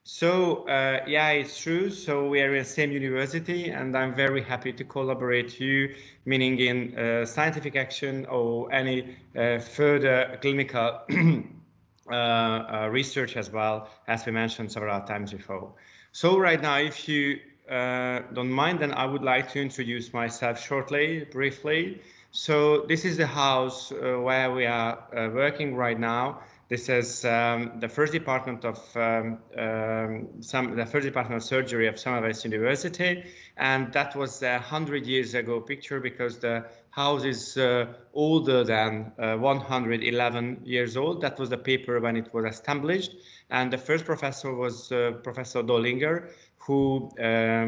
So yeah, it's true. So we are in the same university, and I'm very happy to collaborate you, meaning in scientific action or any further clinical research as well, as we mentioned several times before. So right now, if you don't mind, then I would like to introduce myself shortly, briefly. So this is the house where we are working right now. This is the first department of the first department of surgery of Semmelweis University, and that was 100 years ago picture because the house is older than 111 years old. That was the paper when it was established, and the first professor was Professor Dollinger, who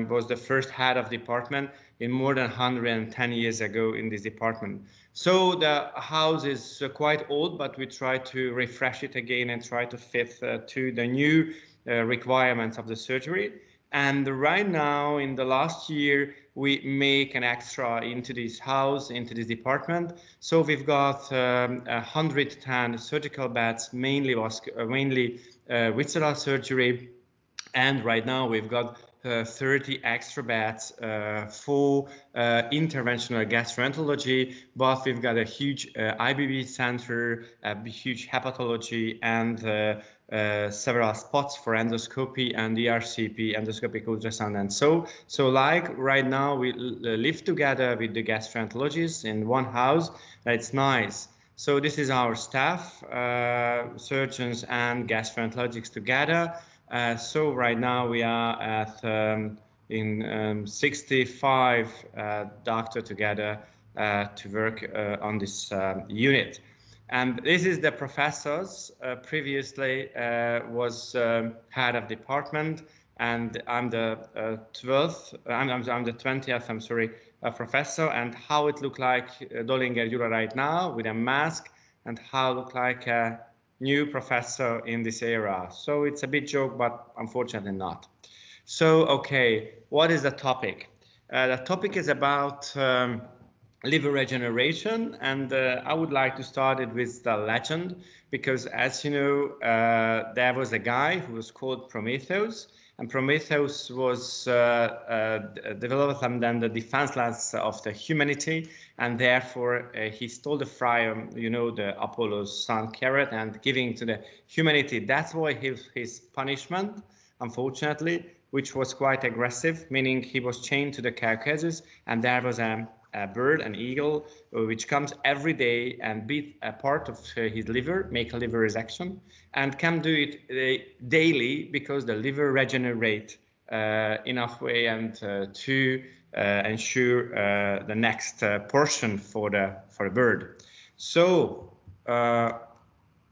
was the first head of department in more than 110 years ago in this department. So the house is quite old, but we try to refresh it again and try to fit to the new requirements of the surgery. And right now, in the last year, we make an extra into this house, into this department. So we've got 110 surgical beds, mainly visceral surgery. And right now we've got 30 extra beds for interventional gastroenterology, but we've got a huge IBB center, a huge hepatology, and several spots for endoscopy and ERCP, endoscopic ultrasound, and so like right now we live together with the gastroenterologists in one house. It's nice. So this is our staff, surgeons and gastroenterologists together. So right now we are at 65 doctors together to work on this unit. And this is the professors. Previously was head of department, and I'm the 12th. I'm the 20th. I'm sorry, professor. And how it look like Dollinger Jura right now with a mask, and how it look like new professor in this era. So it's a bit joke, but unfortunately not. So, okay, what is the topic? The topic is about liver regeneration, and I would like to start it with the legend, because as you know, there was a guy who was called Prometheus, and Prometheus was developed and then the defenseless of the humanity, and therefore he stole the fire, you know, the Apollo's sun carrot, and giving to the humanity. That's why his punishment, unfortunately, which was quite aggressive, meaning he was chained to the Caucasus, and there was a bird, an eagle, which comes every day and beat a part of his liver, make a liver resection, and can do it daily because the liver regenerate enough way and to ensure the next portion for the bird. So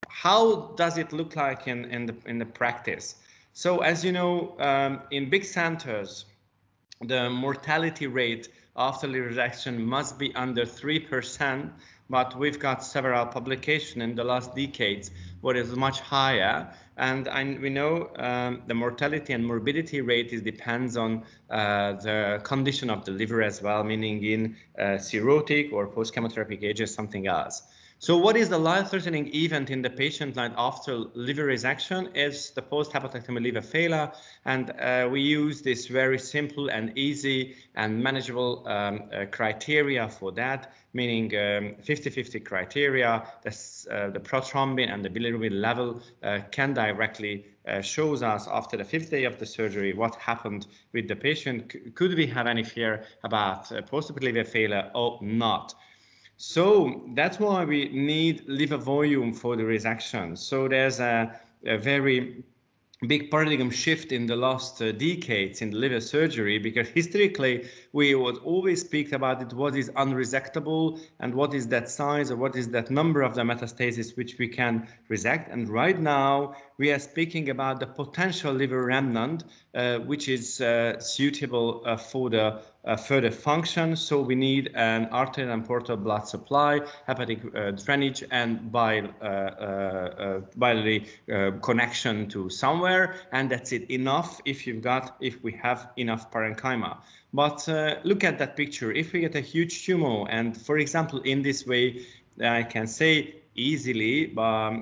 how does it look like in the practice? So as you know, in big centers, the mortality rate after liver resection must be under 3%, but we've got several publications in the last decades where it's much higher. And we know the mortality and morbidity rate depends on the condition of the liver as well, meaning in cirrhotic or post-chemotherapy ages, something else. So what is the life-threatening event in the patient line after liver resection is the post-hepatectomy liver failure, and we use this very simple and easy and manageable criteria for that, meaning 50-50 criteria. The prothrombin and the bilirubin level can directly shows us after the 5th day of the surgery what happened with the patient. Could we have any fear about post-operative liver failure or not? So that's why we need liver volume for the resection. So there's a very big paradigm shift in the last decades in liver surgery, because historically we would always speak about it, what is unresectable and what is that size or what is that number of the metastasis which we can resect. And right now we are speaking about the potential liver remnant which is suitable for the further function. So we need an arterial and portal blood supply, hepatic drainage, and biliary connection to somewhere, and that's it, enough if we have enough parenchyma. But look at that picture. If we get a huge tumor, and for example in this way I can say easily, but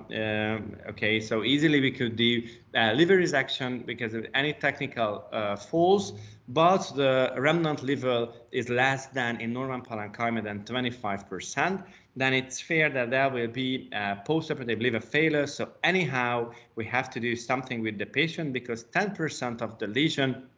okay, so easily we could do liver resection because of any technical faults, but the remnant level is less than in normal parenchyma than 25%, then it's fair that there will be postoperative liver failure. So anyhow, we have to do something with the patient because 10% of the lesion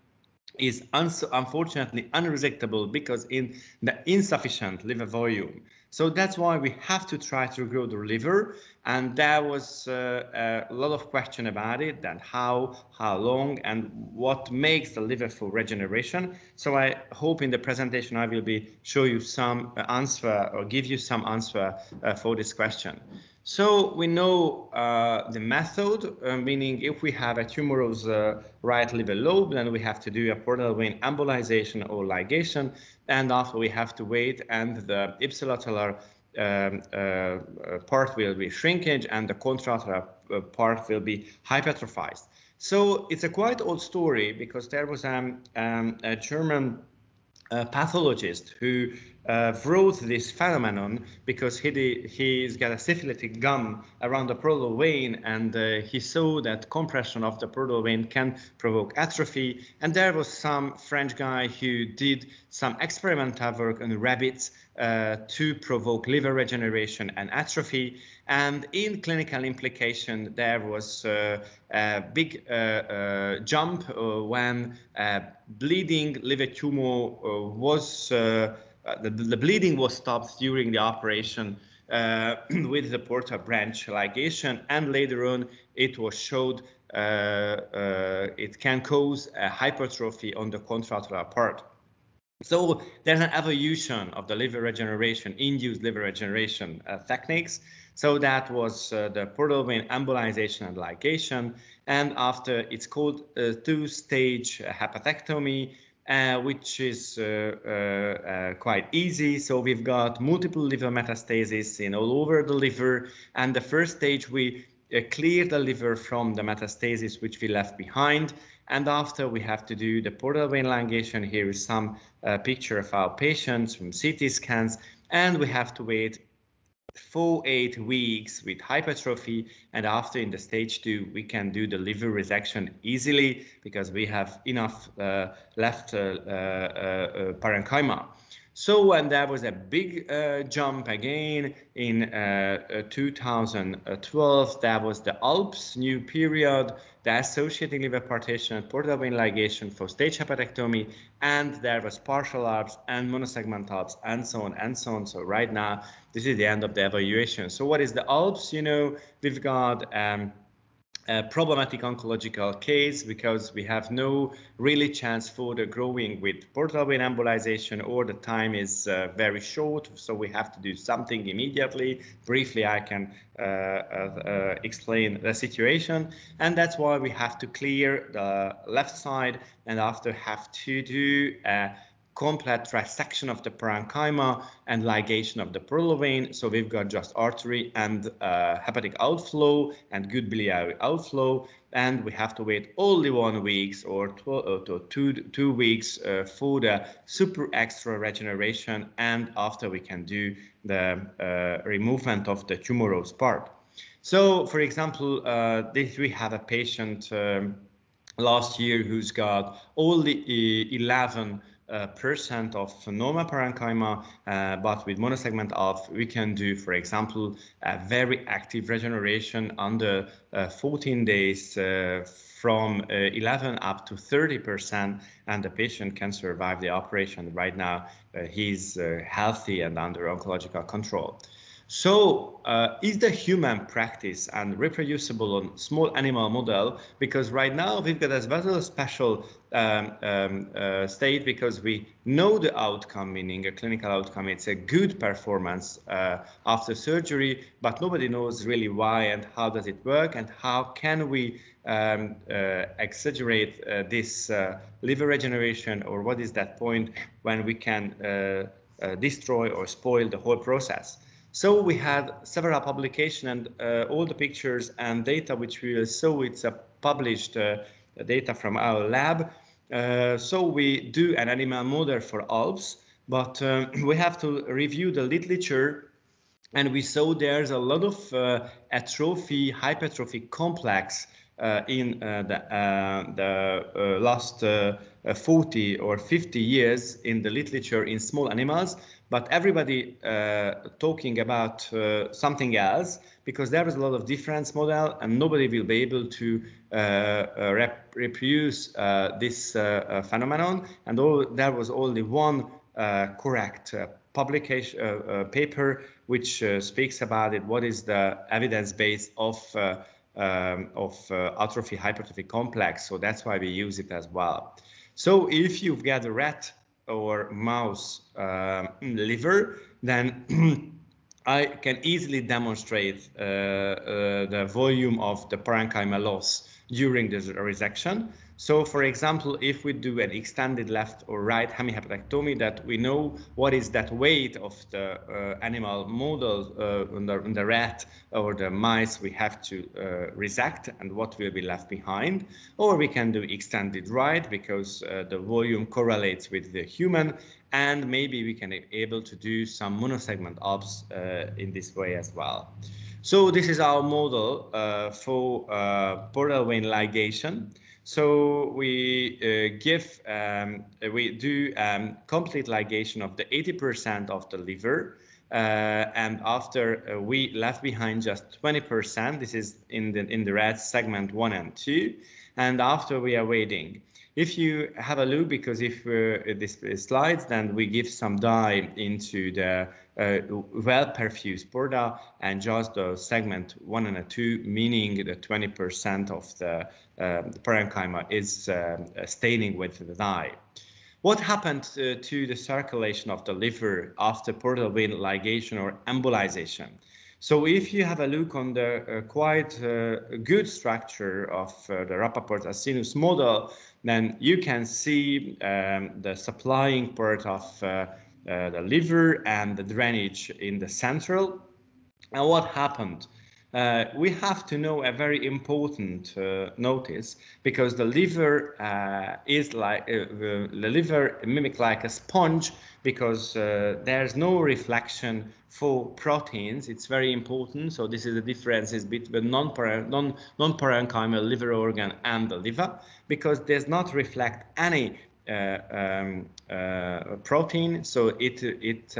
is unfortunately unresectable because in the insufficient liver volume. So that's why we have to try to grow the liver, and there was a lot of question about it, and how long, and what makes the liver for regeneration. So I hope in the presentation I will be show you some answer or give you some answer for this question. So we know the method, meaning if we have a tumorous right liver lobe, then we have to do a portal vein embolization or ligation, and after we have to wait, and the ipsilateral part will be shrinkage, and the contralateral part will be hypertrophied. So it's a quite old story because there was a German pathologist who wrote this phenomenon because he's got a syphilitic gum around the portal vein, and he saw that compression of the portal vein can provoke atrophy. And there was some French guy who did some experimental work on rabbits to provoke liver regeneration and atrophy. And in clinical implication, there was a big jump when bleeding liver tumor was the bleeding was stopped during the operation with the portal branch ligation, and later on it was showed it can cause a hypertrophy on the contralateral part. So there's an evolution of the liver regeneration, induced liver regeneration techniques. So that was the portal vein embolization and ligation, and after it's called two-stage hepatectomy, which is quite easy. So we've got multiple liver metastases in all over the liver, and the first stage we clear the liver from the metastasis which we left behind, and after we have to do the portal vein ligation. Here is some picture of our patients from CT scans, and we have to wait 4-8 weeks with hypertrophy, and after in the stage 2 we can do the liver resection easily because we have enough left parenchyma. So when there was a big jump again in 2012, there was the ALPS new period, the associated liver partition and portal vein ligation for stage hepatectomy, and there was partial ALPS and monosegment ALPS, and so on and so on. So right now, this is the end of the evaluation. So what is the ALPS? You know, we've got a problematic oncological case because we have no really chance for the growing with portal vein embolization, or the time is very short, so we have to do something immediately. Briefly, I can explain the situation, and that's why we have to clear the left side, and after have to do a complete trisection of the parenchyma and ligation of the portal vein. So we've got just artery and hepatic outflow and good biliary outflow, and we have to wait only 1 week or 2 weeks for the super extra regeneration, and after we can do the removement of the tumorous part. So for example, we have a patient last year who's got only 11% of normal parenchyma, but with monosegment ALPS, we can do, for example, a very active regeneration under 14 days from 11 up to 30%, and the patient can survive the operation. Right now, he's healthy and under oncological control. So is the human practice and reproducible on small animal model? Because right now we've got a very special state because we know the outcome, meaning a clinical outcome. It's a good performance after surgery, but nobody knows really why and how does it work, and how can we exaggerate this liver regeneration, or what is that point when we can destroy or spoil the whole process. So we had several publications, and all the pictures and data which we will show, it's a published data from our lab. So we do an animal model for ALPS, but we have to review the literature And we saw there's a lot of atrophy, hypertrophy complex in the last 40 or 50 years in the literature in small animals, but everybody talking about something else, because there was a lot of difference model and nobody will be able to reproduce this phenomenon. And there was only one correct publication paper which speaks about it. What is the evidence base of atrophy hypertrophy complex? So that's why we use it as well. So if you've got a rat or mouse liver, then I can easily demonstrate the volume of the parenchyma loss during the resection. So, for example, if we do an extended left or right hemihepatectomy, that we know what is that weight of the animal model on the rat or the mice we have to resect and what will be left behind. Or we can do extended right because the volume correlates with the human, and maybe we can be able to do some monosegment obs in this way as well. So this is our model for portal vein ligation. So we do complete ligation of the 80% of the liver, and after we left behind just 20%. This is in the rat segment 1 and 2, and after we are waiting. If you have a look, because if this slides, then we give some dye into the well-perfused porta and just the segment 1 and 2, meaning the 20% of the parenchyma is staining with the dye. What happened to the circulation of the liver after portal vein ligation or embolization? So if you have a look on the quite good structure of the Rappaport acinus model, then you can see the supplying part of the liver and the drainage in the central. And what happened? We have to know a very important notice, because the liver is like the liver mimic like a sponge, because there's no reflection for proteins. It's very important. So this is the differences between non-parenchymal liver organ and the liver, because it does not reflect any protein, so it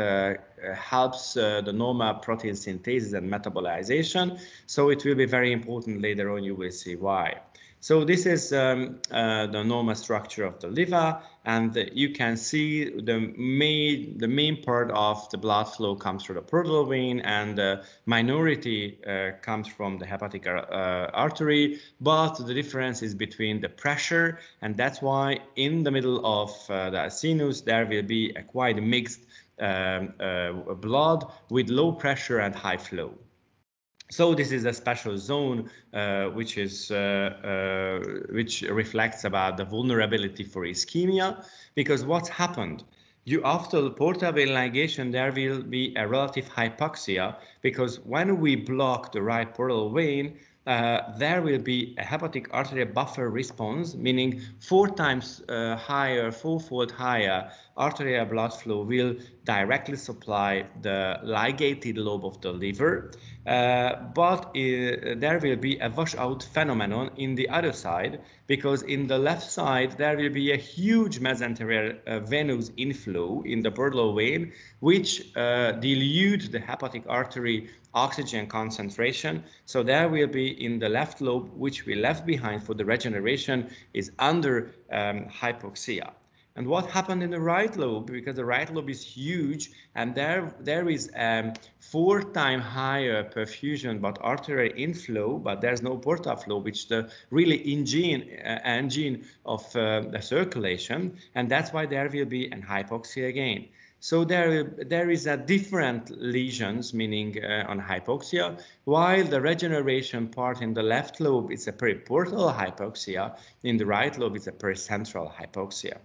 helps the normal protein synthesis and metabolization. So it will be very important later on. You will see why. So this is the normal structure of the liver, and you can see the main part of the blood flow comes through the portal vein, and the minority comes from the hepatic artery. But the difference is between the pressure, and that's why in the middle of the acinus there will be a quite mixed blood with low pressure and high flow. So this is a special zone which reflects about the vulnerability for ischemia, because what's happened? After the portal vein ligation, there will be a relative hypoxia, because when we block the right portal vein, there will be a hepatic arterial buffer response, meaning fourfold higher arterial blood flow will directly supply the ligated lobe of the liver. But there will be a washout phenomenon in the other side, because in the left side there will be a huge mesenteric venous inflow in the portal vein, which dilute the hepatic artery oxygen concentration. So there will be in the left lobe, which we left behind for the regeneration, is under hypoxia. And what happened in the right lobe? Because the right lobe is huge, and there is 4 times higher perfusion but arterial inflow, but there's no portal flow, which the really engine of the circulation, and that's why there will be an hypoxia again. So there is a different lesions, meaning on hypoxia, while the regeneration part in the left lobe is a periportal hypoxia, in the right lobe is a pericentral hypoxia.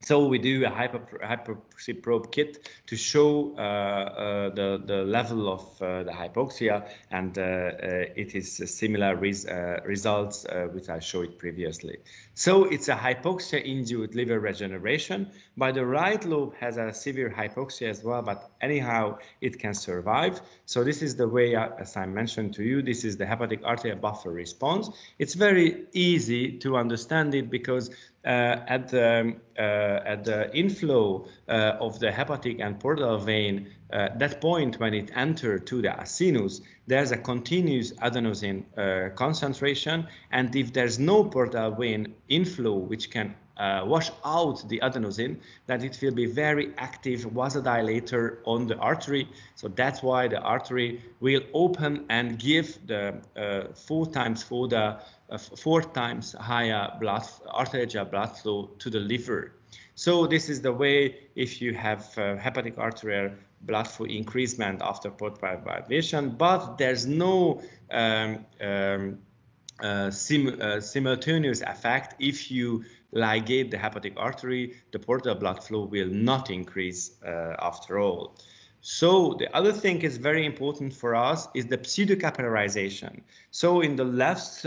So we do a hypoxia probe kit to show the level of the hypoxia, and it is similar results which I showed previously. So it's a hypoxia-induced liver regeneration. But the right lobe has a severe hypoxia as well, but anyhow it can survive. So this is the way, as I mentioned to you, this is the hepatic arterial buffer response. It's very easy to understand it because at the inflow of the hepatic and portal vein, that point when it enters to the acinus, there's a continuous adenosine concentration, and if there's no portal vein inflow which can wash out the adenosine, then it will be very active vasodilator on the artery. So that's why the artery will open and give the 4 times higher arterial blood flow to the liver. So this is the way if you have hepatic arterial blood flow increasement after portal ablation, but there's no simultaneous effect. If you ligate the hepatic artery, the portal blood flow will not increase after all. So the other thing is very important for us is the pseudocapillarization. So in the left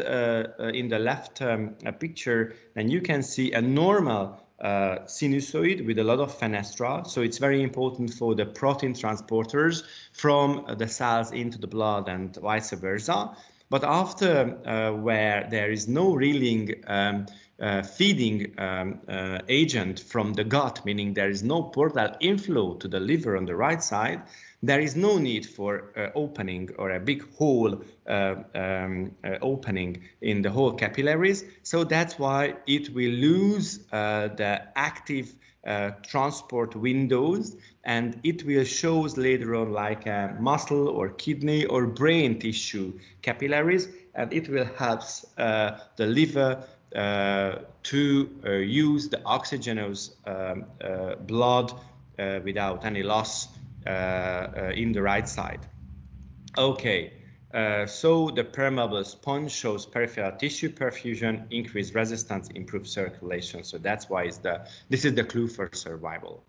picture, then you can see a normal sinusoid with a lot of fenestra. So it's very important for the protein transporters from the cells into the blood and vice versa. But after where there is no reeling feeding agent from the gut, meaning there is no portal inflow to the liver on the right side, there is no need for opening or a big hole opening in the whole capillaries. So that's why it will lose the active transport windows, and it will show later on like a muscle or kidney or brain tissue capillaries, and it will help the liver to use the oxygenous blood without any loss in the right side. Okay, so the permeable sponge shows peripheral tissue perfusion, increased resistance, improved circulation. So that's why this is the clue for survival.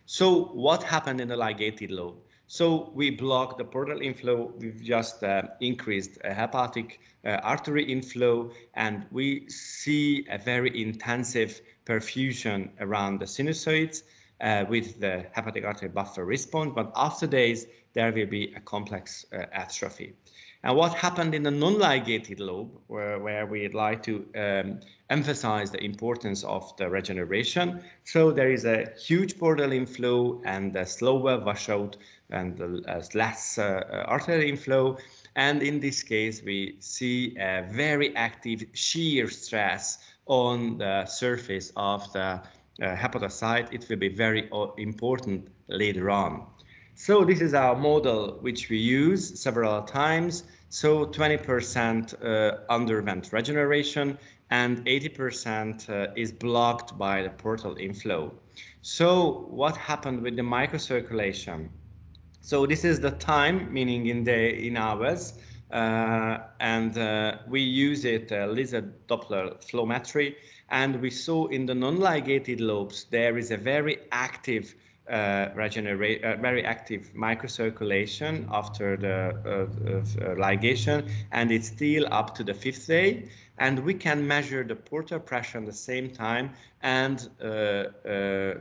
So what happened in the ligated lobe? So we block the portal inflow. We've just increased hepatic artery inflow, and we see a very intensive perfusion around the sinusoids with the hepatic artery buffer response. But after days, there will be a complex atrophy. And what happened in the non-ligated lobe, where we'd like to emphasize the importance of the regeneration. So there is a huge portal inflow and a slower washout and less arterial inflow. And in this case, we see a very active shear stress on the surface of the hepatocyte. It will be very important later on. So this is our model which we use several times. So 20% underwent regeneration and 80% is blocked by the portal inflow. So what happened with the microcirculation? So this is the time, meaning in hours, and we use it laser Doppler flowmetry, and we saw in the non-ligated lobes there is a very active very active microcirculation after the ligation, and it's still up to the 5th day, and we can measure the portal pressure at the same time, and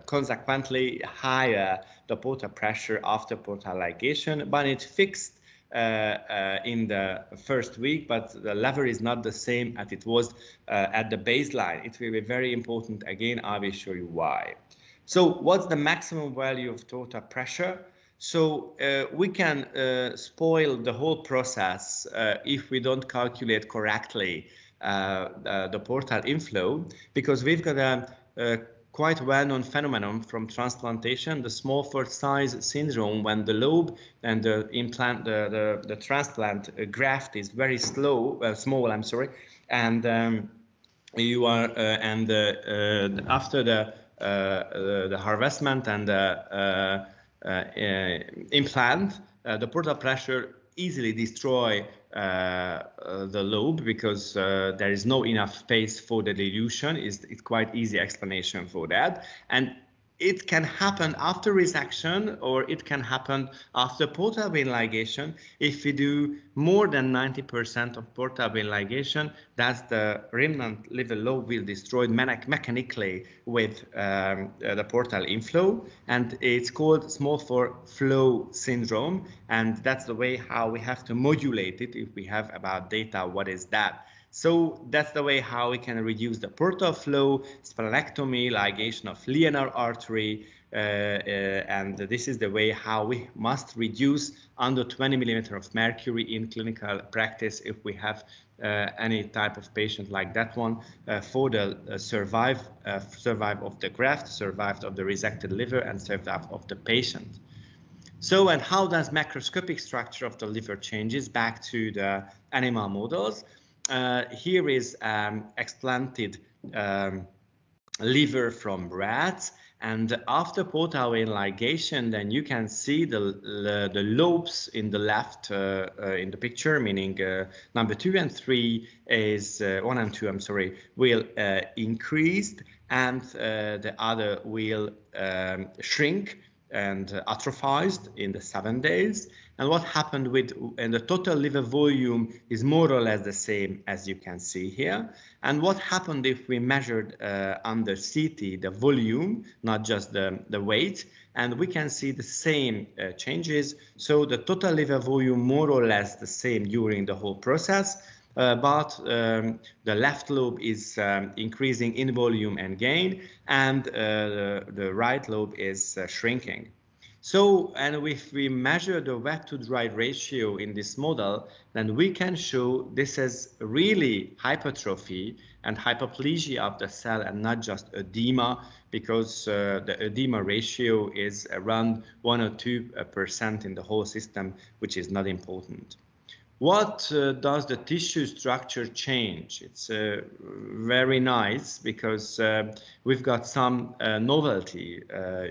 consequently higher the portal pressure after portal ligation, but it's fixed in the first week, but the level is not the same as it was at the baseline. It will be very important. Again, I will show you why. So what's the maximum value of total pressure? So we can spoil the whole process if we don't calculate correctly the portal inflow, because we've got a quite well-known phenomenon from transplantation, the small for size syndrome, when the lobe and the implant, the transplant graft is very small, I'm sorry, and you are after the harvestment and the implant, the portal pressure easily destroy the lobe because there is no enough space for the dilution. It's quite easy explanation for that. And it can happen after resection, or it can happen after portal vein ligation. If we do more than 90% of portal vein ligation, that's the remnant liver lobe will destroy mechanically with the portal inflow, and it's called small pore flow syndrome, and that's the way how we have to modulate it if we have about data what is that. So that's the way how we can reduce the portal flow, splenectomy, ligation of linear artery, and this is the way how we must reduce under 20 millimeter of mercury in clinical practice if we have any type of patient like that one for the survive of the graft, survive of the resected liver, and survive of the patient. So, and how does macroscopic structure of the liver changes back to the animal models? Here is explanted liver from rats, and after portal vein ligation, then you can see the lobes in the left in the picture, meaning number 2 and 3 is 1 and 2, I'm sorry, will increase, and the other will shrink and atrophied in the 7 days. And what happened and the total liver volume is more or less the same as you can see here. And what happened if we measured under CT the volume, not just the weight, and we can see the same changes. So the total liver volume more or less the same during the whole process. But the left lobe is increasing in volume and gain, and the right lobe is shrinking. So, and if we measure the wet to dry ratio in this model, then we can show this is really hypertrophy and hyperplasia of the cell and not just edema, because the edema ratio is around 1 or 2% in the whole system, which is not important. What does the tissue structure change? It's very nice because we've got some novelty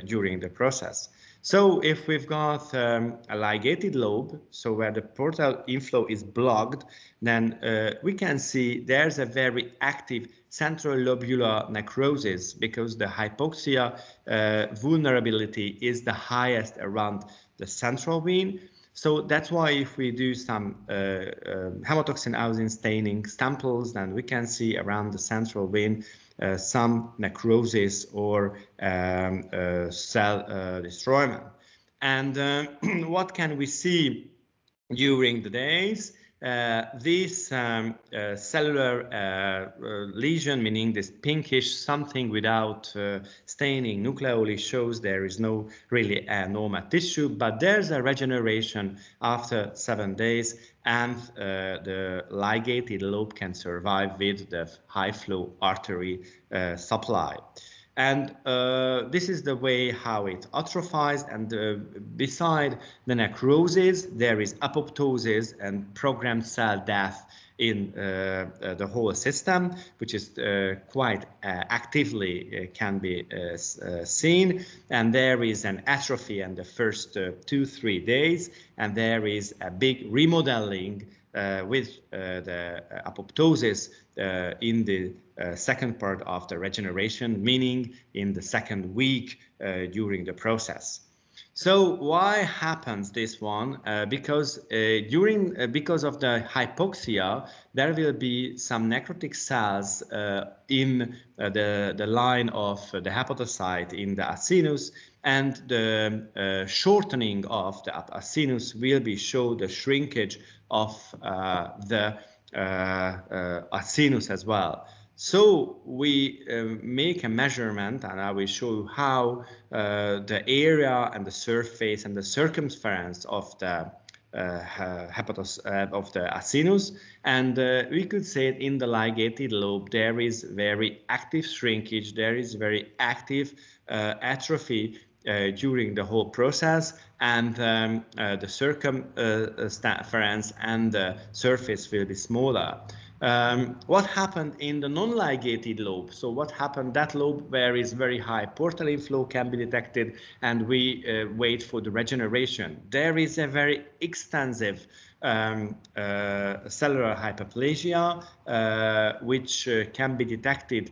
during the process. So if we've got a ligated lobe, so where the portal inflow is blocked, then we can see there's a very active central lobular necrosis because the hypoxia vulnerability is the highest around the central vein. So that's why if we do some hemotoxin auxin staining samples, then we can see around the central vein some necrosis or cell destroyment. And what can we see during the days? This cellular lesion, meaning this pinkish something without staining nucleoli, shows there is no really normal tissue, but there's a regeneration after 7 days, and the ligated lobe can survive with the high flow artery supply. And this is the way how it atrophies, and beside the necrosis, there is apoptosis and programmed cell death in the whole system, which is quite actively can be seen. And there is an atrophy in the first 2-3 days, and there is a big remodeling with the apoptosis in the second part of the regeneration, meaning in the second week during the process. So why happens this one? Because because of the hypoxia, there will be some necrotic cells in the line of the hepatocyte in the acinus, and the shortening of the acinus will be show the shrinkage of the acinus as well. So we make a measurement, and I will show you how the area and the surface and the circumference of the of the acinus, and we could say in the ligated lobe there is very active shrinkage, there is very active atrophy during the whole process, and the circumference and the surface will be smaller. What happened in the non-ligated lobe? So what happened that lobe where is very high portal inflow can be detected, and we wait for the regeneration. There is a very extensive cellular hyperplasia which can be detected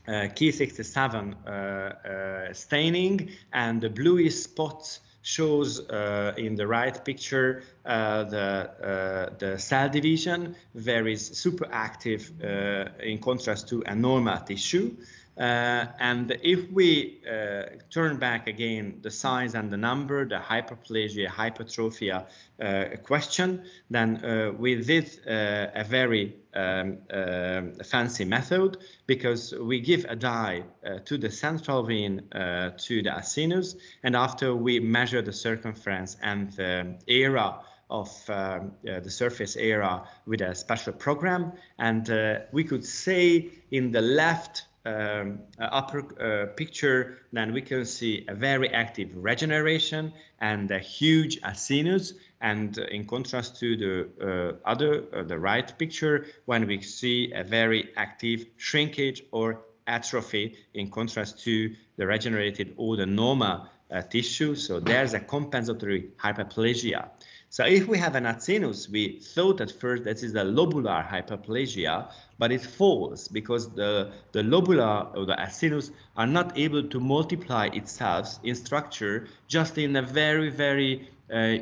Ki67 staining, and the bluish spots shows in the right picture the cell division, where is super active in contrast to a normal tissue. And if we turn back again the size and the number, the hyperplasia, hypertrophia question, then we did a very fancy method, because we give a dye to the central vein to the acinus, and after we measure the circumference and the area of the surface area with a special program, and we could say in the left upper picture, then we can see a very active regeneration and a huge acinus, and in contrast to the the right picture, when we see a very active shrinkage or atrophy in contrast to the regenerated or the normal tissue. So there's a compensatory hyperplasia. So if we have an acinus, we thought at first that is a lobular hyperplasia, but it falls because the lobula or the acinus are not able to multiply itself in structure just in a very, very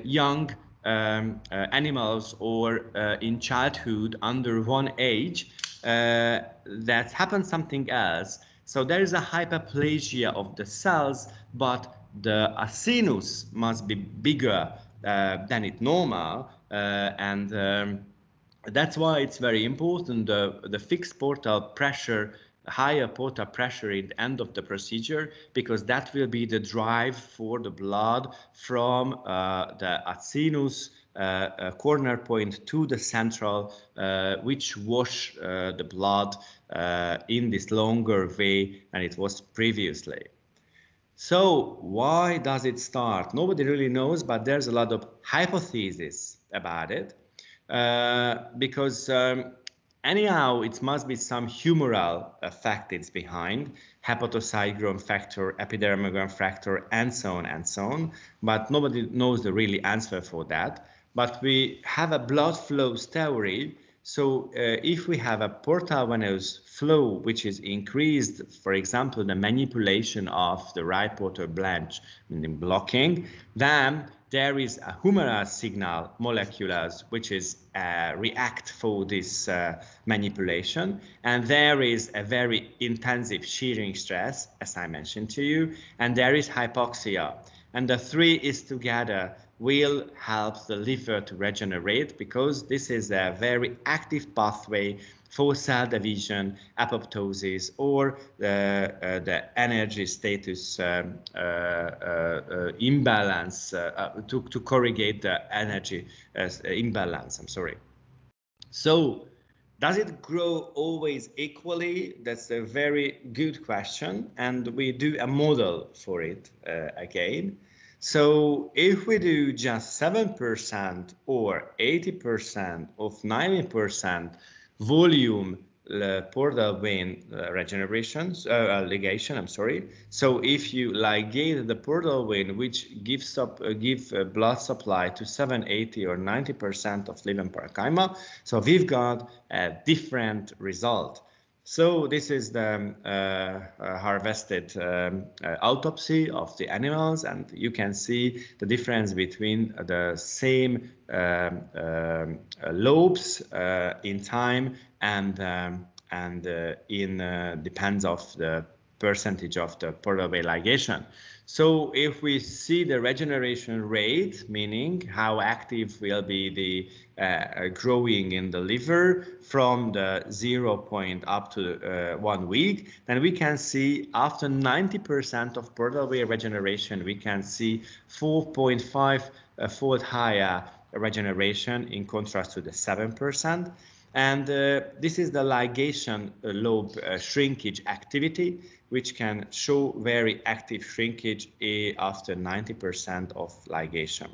young animals or in childhood under one age. That happens something else. So there is a hyperplasia of the cells, but the acinus must be bigger than it normal, and that's why it's very important the fixed portal pressure, higher portal pressure at the end of the procedure, because that will be the drive for the blood from the acinus corner point to the central, which wash the blood in this longer way than it was previously. So why does it start? Nobody really knows, but there's a lot of hypotheses about it. Because anyhow, it must be some humoral factors behind, hepatocyte growth factor, epidermal growth factor, and so on and so on. But nobody knows the really answer for that. But we have a blood flows theory. So if we have a portal venous flow which is increased, for example, the manipulation of the right portal branch, meaning blocking, then there is a humoral signal molecules which is react for this manipulation, and there is a very intensive shearing stress, as I mentioned to you, and there is hypoxia, and the three is together will help the liver to regenerate, because this is a very active pathway for cell division, apoptosis, or the energy status imbalance, to corrigate the energy imbalance, I'm sorry. So does it grow always equally? That's a very good question, and we do a model for it again. So if we do just 7% or 80% of 90% volume portal vein ligation, I'm sorry. So if you ligate the portal vein, which gives blood supply to 7, 80 or 90% of liver parenchyma, so we've got a different result. So this is the harvested autopsy of the animals, and you can see the difference between the same lobes in time and depends of the percentage of the portal vein ligation. So if we see the regeneration rate, meaning how active will be the growing in the liver from the 0 point up to 1 week, then we can see after 90% of portal vein regeneration, we can see 4.5 fold higher regeneration in contrast to the 7%. And this is the ligation lobe shrinkage activity, which can show very active shrinkage after 90% of ligation.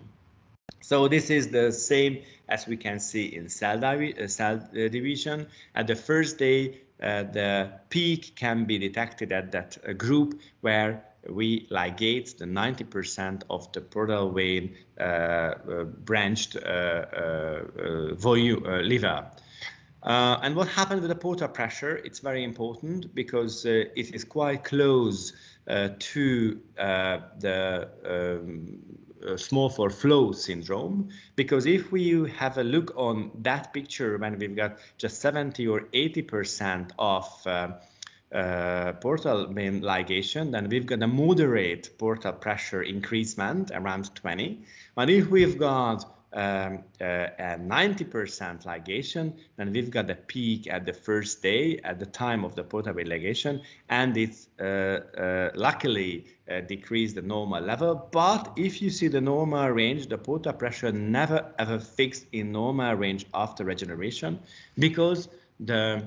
So this is the same as we can see in cell division. At the first day, the peak can be detected at that group where we ligate the 90% of the portal vein branched liver. And what happened with the portal pressure? It's very important because it is quite close to the small for flow syndrome, because if we have a look on that picture when we've got just 70 or 80% of portal vein ligation, then we've got a moderate portal pressure increasement around 20. But if we've got a 90% ligation, then we've got a peak at the first day at the time of the portal vein ligation, and it's luckily decreased the normal level. But if you see the normal range, the portal pressure never ever fixed in normal range after regeneration, because the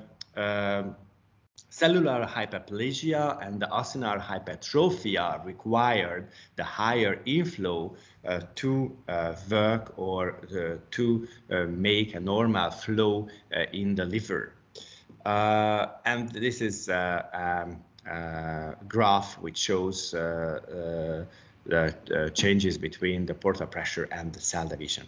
cellular hyperplasia and the acinar hypertrophy required the higher inflow to work or to make a normal flow in the liver. And this is a graph which shows the changes between the portal pressure and the cell division.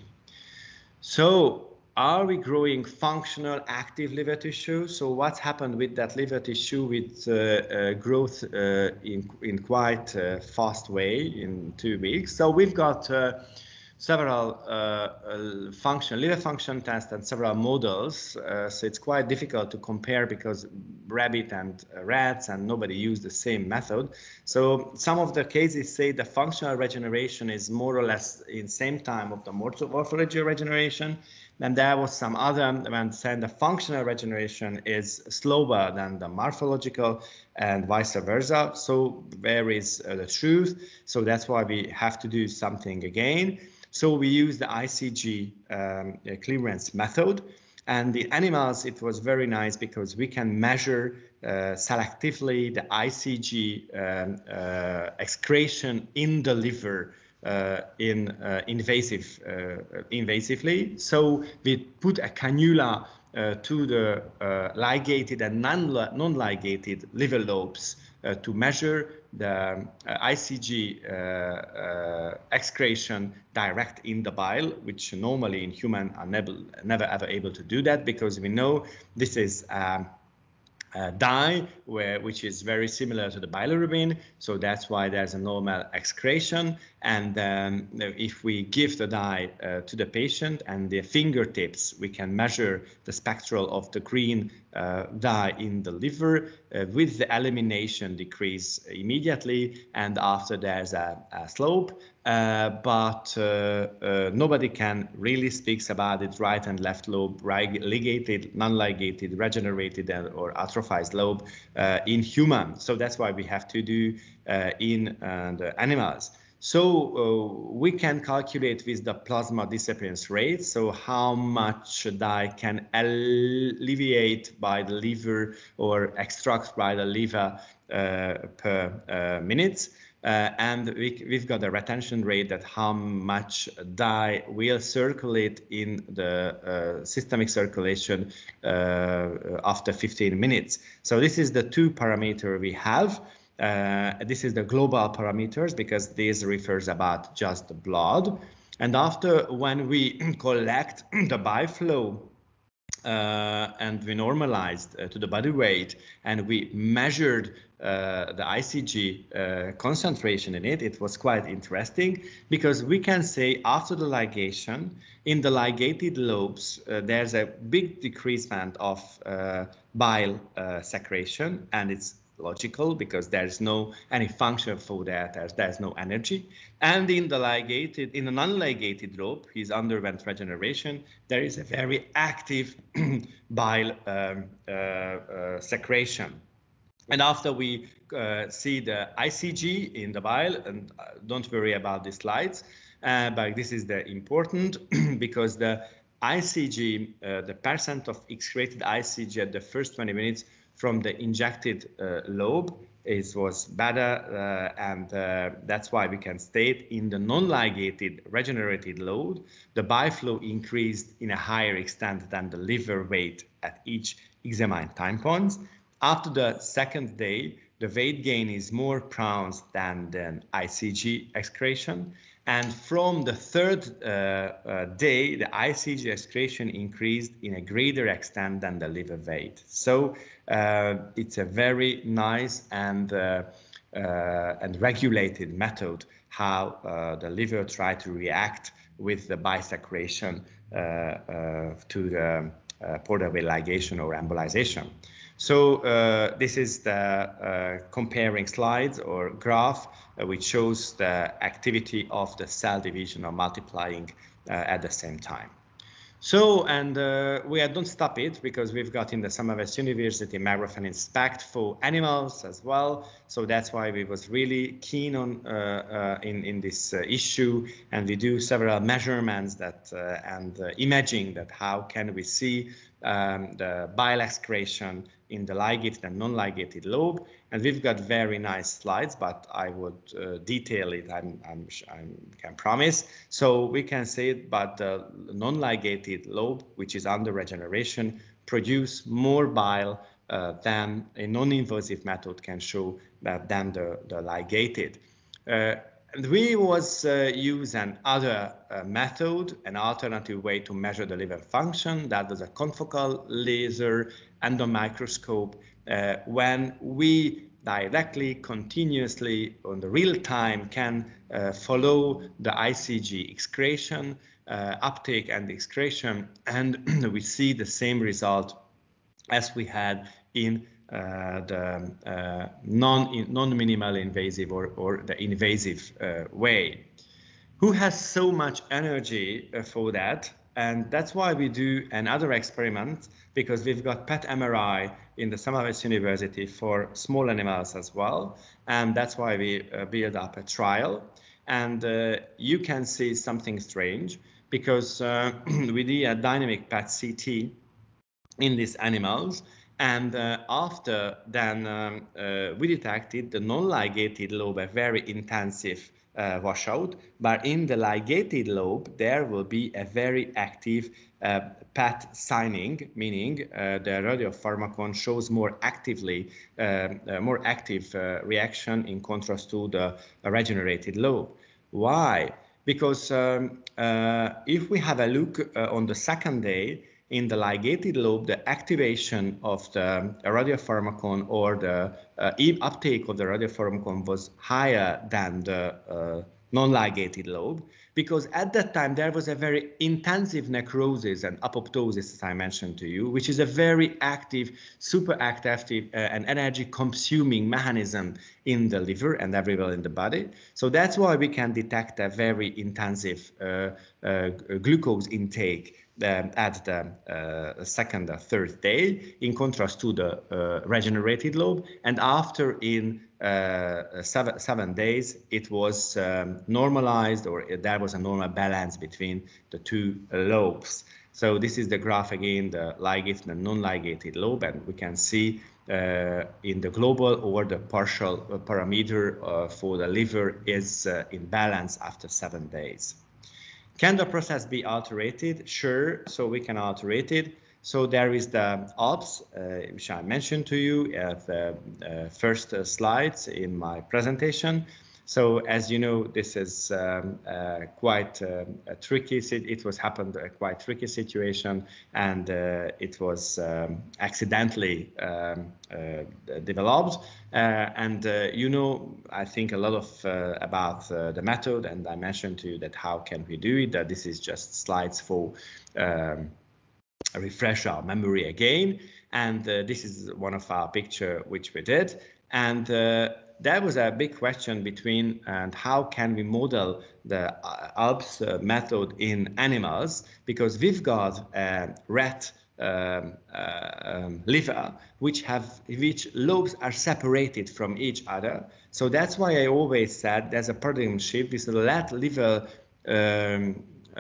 So, are we growing functional active liver tissue? So what's happened with that liver tissue with growth in quite a fast way in 2 weeks? So we've got several liver function tests and several models. So it's quite difficult to compare because rabbit and rats and nobody used the same method. So some of the cases say the functional regeneration is more or less in same time of the morphological regeneration. And there was some other when saying the functional regeneration is slower than the morphological and vice versa. So where is the truth? So that's why we have to do something again. So we use the ICG clearance method. And the animals, it was very nice because we can measure selectively the ICG excretion in the liver invasively. So we put a cannula to the ligated and non-ligated liver lobes to measure the ICG excretion direct in the bile, which normally in human are never ever able to do that, because we know this is dye which is very similar to the bilirubin, so that's why there's a normal excretion. And if we give the dye to the patient and the fingertips, we can measure the spectral of the green dye in the liver with the elimination decrease immediately, and after there's a slope. But nobody can really speak about it, right and left lobe, ligated, non-ligated, regenerated, or atrophied lobe in humans. So that's why we have to do in the animals. So we can calculate with the plasma disappearance rate, so how much dye can alleviate by the liver or extract by the liver per minute. And we've got a retention rate, that how much dye will circulate in the systemic circulation after 15 minutes. So this is the two parameter we have. This is the global parameters, because this refers about just the blood. And after, when we collect the bile flow and we normalized to the body weight, and we measured the ICG concentration in it, it was quite interesting, because we can say after the ligation, in the ligated lobes, there's a big decreasement of bile secretion, and it's logical because there's no any function for that, there's no energy. And in the ligated, in the non-ligated lobe, he's underwent regeneration, there is a very active bile secretion. And after we see the ICG in the bile, and don't worry about the slides, but this is the important because the ICG, the percent of excreted ICG at the first 20 minutes from the injected lobe. It was better, and that's why we can state in the non-ligated regenerated lobe, the biflow increased in a higher extent than the liver weight at each examined time points. After the second day, the weight gain is more pronounced than the ICG excretion. And from the third day, the ICG excretion increased in a greater extent than the liver weight. So it's a very nice and regulated method how the liver tries to react with the bisecration to the portal-way ligation or embolization. So this is the comparing slides or graph which shows the activity of the cell division or multiplying at the same time. So, and we don't stop it because we've got in the Semmelweis University magrofen SPECT for animals as well. So that's why we was really keen on in this issue, and we do several measurements that and imaging that how can we see the bile excretion in the ligated and non-ligated lobe. And we've got very nice slides, but I would detail it, I can promise. So we can say it, but the non-ligated lobe, which is under regeneration, produce more bile than a non-invasive method can show than the ligated. And we was use another method, an alternative way to measure the liver function. That was a confocal laser and a microscope. When we directly, continuously, on the real time, can follow the ICG excretion, uptake and excretion, and we see the same result as we had in the non-minimal invasive or the invasive way. Who has so much energy for that? And that's why we do another experiment, because we've got PET MRI in the Semmelweis University for small animals as well. And that's why we build up a trial. And you can see something strange, because we did a dynamic PET CT in these animals. And after then we detected the non-ligated lobe, a very intensive washout, but in the ligated lobe there will be a very active PET signing, meaning the radiopharmacon shows more actively, more active reaction in contrast to the regenerated lobe. Why? Because if we have a look on the second day, in the ligated lobe, the activation of the radiopharmacon or the uptake of the radiopharmacon was higher than the non-ligated lobe, because at that time there was a very intensive necrosis and apoptosis, as I mentioned to you, which is a very active, super active and energy consuming mechanism in the liver and everywhere in the body. So that's why we can detect a very intensive glucose intake at the second or third day, in contrast to the regenerated lobe. And after in 7 days, it was normalized, or there was a normal balance between the two lobes. So this is the graph again, the ligated and non-ligated lobe, and we can see in the global or the partial parameter for the liver is in balance after 7 days. Can the process be alterated? Sure, so we can alterate it. So there is the ALPS, which I mentioned to you at the first slides in my presentation. So as you know, this is quite a tricky, it was happened a quite tricky situation, and it was accidentally developed. And you know, I think a lot of about the method, and I mentioned to you that how can we do it, that this is just slides for refresh our memory again. And this is one of our picture which we did. And there was a big question between and how can we model the ALPS method in animals, because we've got a rat liver which lobes are separated from each other. So that's why I always said there's a paradigm shift with the rat liver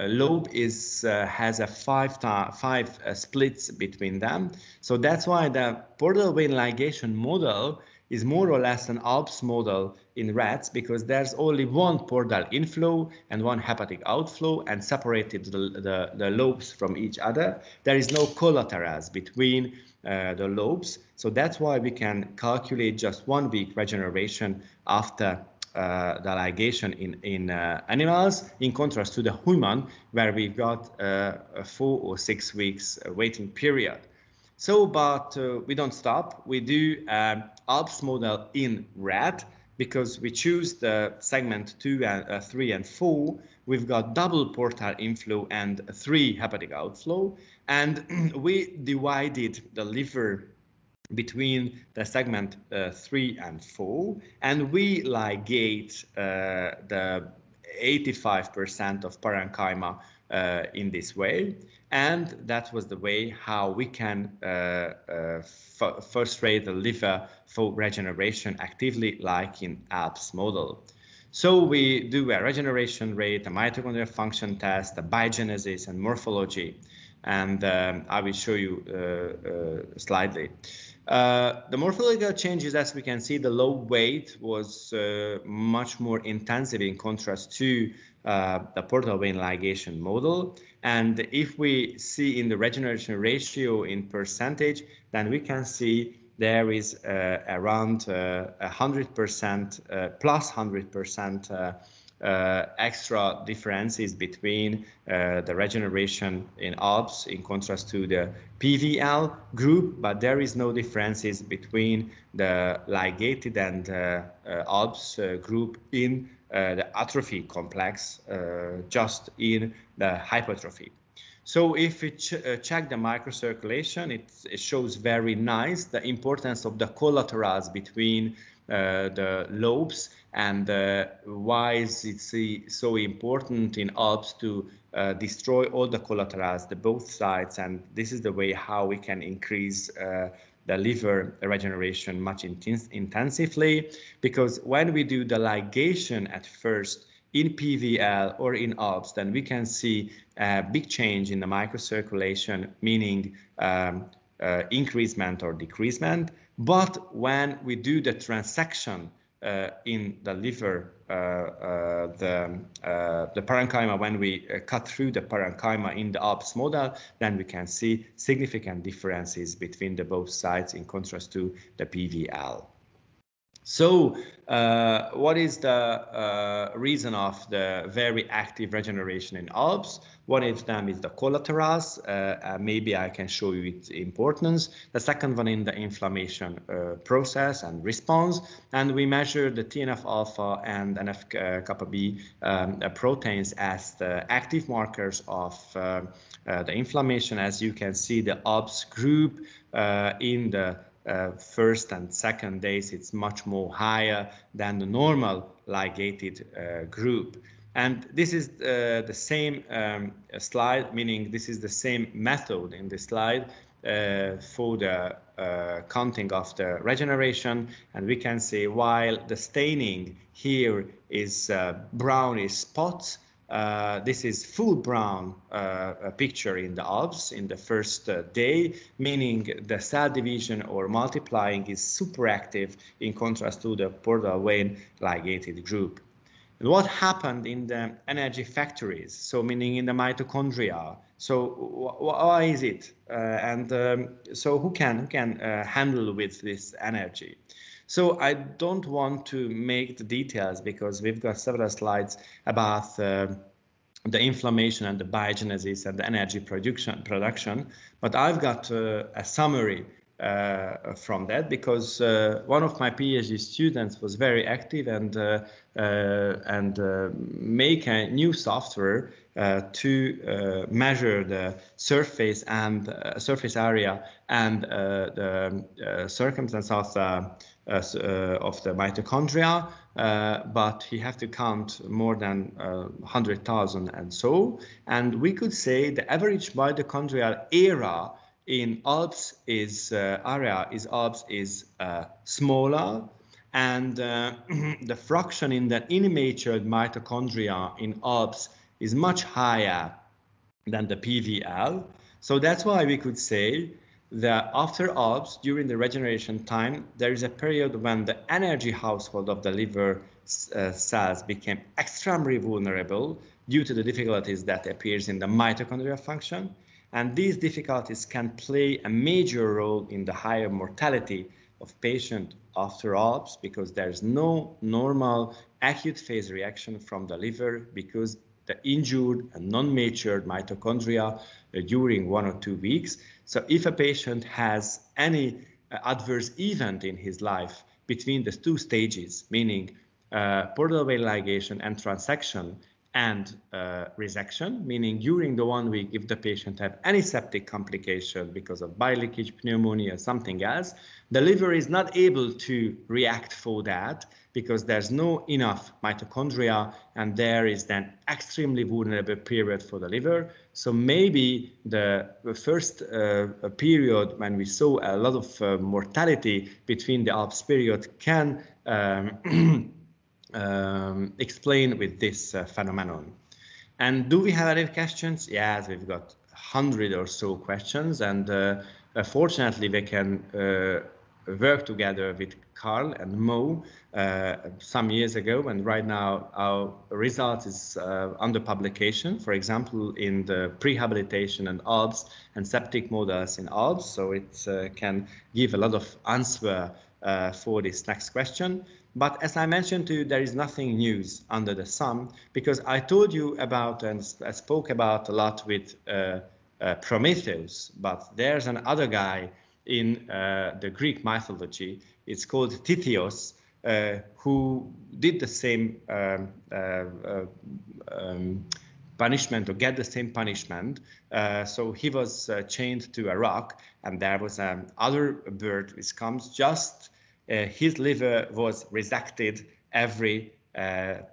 lobe has a five splits between them. So that's why the portal vein ligation model is more or less an ALPS model in rats, because there's only one portal inflow and one hepatic outflow, and separated the lobes from each other. There is no collaterals between the lobes. So that's why we can calculate just 1 week regeneration after the ligation in animals, in contrast to the human, where we've got a 4 or 6 weeks waiting period. So, but we don't stop. We do ALPS model in rat, because we choose the segment 2 and 3 and 4. We've got double portal inflow and 3 hepatic outflow, and we divided the liver between the segment 3 and 4, and we ligate the 85% of parenchyma in this way. And that was the way how we can frustrate the liver for regeneration actively, like in ALPS model. So we do a regeneration rate, a mitochondrial function test, a biogenesis and morphology, and I will show you slightly. The morphological changes, as we can see, the low weight was much more intensive in contrast to the portal vein ligation model. And if we see in the regeneration ratio in percentage, then we can see there is around 100%, plus 100% extra differences between the regeneration in ALPS in contrast to the PVL group, but there is no differences between the ligated and ALPS group in the atrophy complex, just in the hypertrophy. So if we check the microcirculation, it shows very nice the importance of the collaterals between the lobes, and why is it so important in ALPS to destroy all the collaterals, the both sides, and this is the way how we can increase the liver regeneration much intensively, because when we do the ligation at first in PVL or in ALPS, then we can see a big change in the microcirculation, meaning increasement or decreasement. But when we do the transection in the liver, the parenchyma, when we cut through the parenchyma in the ALPS model, then we can see significant differences between the both sides in contrast to the PVL. So what is the reason of the very active regeneration in ALPS? One of them is the collaterals. Maybe I can show you its importance. The second one in the inflammation process and response. And we measure the TNF-alpha and NF-kappa B proteins as the active markers of the inflammation. As you can see, the ALPS group in the first and second days, it's much more higher than the normal ligated group. And this is the same slide, meaning this is the same method in the slide for the counting of the regeneration. And we can see while the staining here is brownish spots, this is full brown picture in the ALPS in the first day, meaning the cell division or multiplying is super active in contrast to the portal vein ligated group. And what happened in the energy factories, so meaning in the mitochondria? So why is it? So who can handle with this energy? So I don't want to make the details because we've got several slides about the inflammation and the biogenesis and the energy production, but I've got a summary from that, because one of my PhD students was very active and make a new software to measure the surface and surface area and the circumstance of the mitochondria, but he have to count more than 100,000 and so, and we could say the average mitochondrial area in ALPS is smaller, and the fraction in the immatured mitochondria in ALPS is much higher than the PVL. So that's why we could say that after ALPS, during the regeneration time, there is a period when the energy household of the liver cells became extremely vulnerable due to the difficulties that appears in the mitochondrial function. And these difficulties can play a major role in the higher mortality of patient after ALPS, because there's no normal acute phase reaction from the liver because the injured and non-matured mitochondria during 1 or 2 weeks. So if a patient has any adverse event in his life between the 2 stages, meaning portal vein ligation and transection, and resection, meaning during the 1 week, if the patient have any septic complication because of bile leakage, pneumonia, something else, the liver is not able to react for that because there's no enough mitochondria, and there is then extremely vulnerable period for the liver. So maybe the first period when we saw a lot of mortality between the ALPS period can explain with this phenomenon. And do we have any questions? Yes, we've got 100 or so questions, and fortunately we can work together with Carl and Mo some years ago, and right now our result is under publication, for example, in the prehabilitation and ALPS and septic models in ALPS, so it can give a lot of answer for this next question. But as I mentioned to you, there is nothing new under the sun, because I told you about and I spoke about a lot with Prometheus, but there's another guy in the Greek mythology. It's called Tithios, who did the same punishment, or get the same punishment. So he was chained to a rock, and there was another bird which comes just his liver was resected every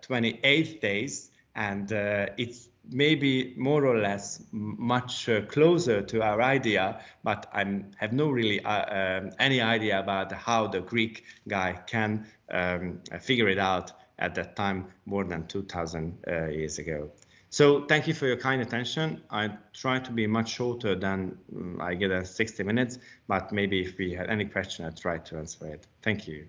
28 days, and it's maybe more or less much closer to our idea, but I have no really any idea about how the Greek guy can figure it out at that time, more than 2,000 years ago. So thank you for your kind attention. I try to be much shorter than I get 60 minutes, but maybe if we had any question, I try to answer it. Thank you.